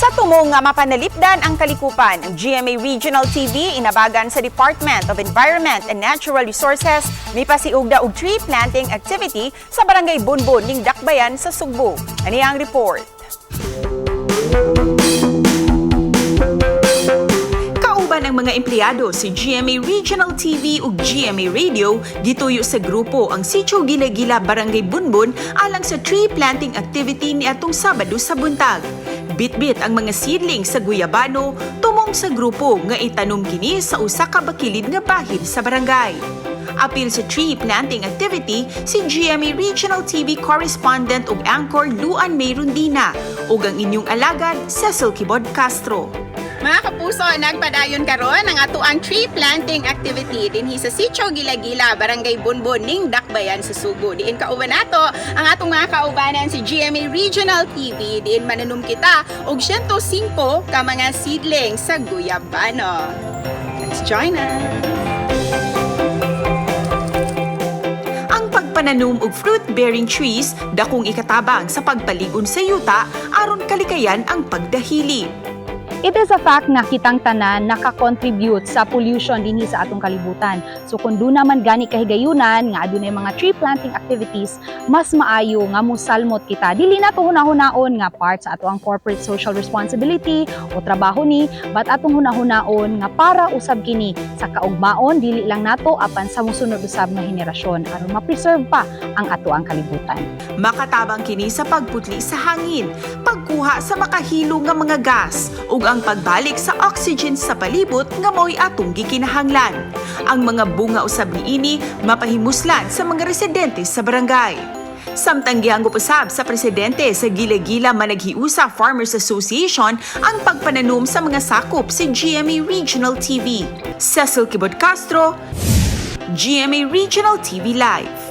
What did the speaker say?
Sa tumong nga mapanalipdan ang kalikupan, ang GMA Regional TV inabagan sa Department of Environment and Natural Resources may pasiugda og tree planting activity sa Barangay Bunbon ning Dakbayan sa Sugbo. Ani ang report. Kauban ang mga empleyado si GMA Regional TV ug GMA Radio gituyo sa grupo ang Sitio Gila-Gila Barangay Bunbon alang sa tree planting activity niadtong Sabado sa buntag. Bitbit ang mga seedling sa guyabano tumong sa grupo nga itanom kini sa usa ka bakilid nga bahin sa barangay. Apil sa tree planting activity si GMA Regional TV correspondent ug anchor Luan May Rundina ug ang inyong alagad Cecil Kibod Castro. Mga kapuso, nagpadayon karon ang atuang tree planting activity dinhi sa Sitio Gila-Gila, Barangay Bunbon ning Dakbayan sa Sugbo. Diin kauban nato ang atong mga kaubanan si GMA Regional TV. Diin mananum kita og 105 ka mga seedling sa guyabano. Let's join us! Ang pagpananom og fruit-bearing trees dakong ikatabang sa pagpaligon sa yuta aron kalikayan ang pagdahili. It is a fact na kitang tanan naka-contribute sa pollution dinhi sa atong kalibutan. So kung doon naman gani kahigayunan nga adunay mga tree planting activities, mas maayo nga mosalmot kita. Dili na to hunahunahon nga part sa atong corporate social responsibility o trabaho ni, but atong hunahunahon nga para usab kini sa kaugmaon dili lang nato apan sa mosunod usab nga henerasyon aron ma-preserve pa ang atoang kalibutan. Makatabang kini sa pagputli sa hangin, pagkuha sa makahilo nga mga gas ug ang pagbalik sa oxygen sa palibot nga mao'y atong gikinahanglan. Ang mga bunga usab niini mapahimuslan sa mga residente sa barangay. Samtang gianggo usab sa presidente sa Gila-Gila Managhiusa Farmers Association ang pagpananom sa mga sakop si GMA Regional TV. Cecil Kibod Castro, GMA Regional TV Live.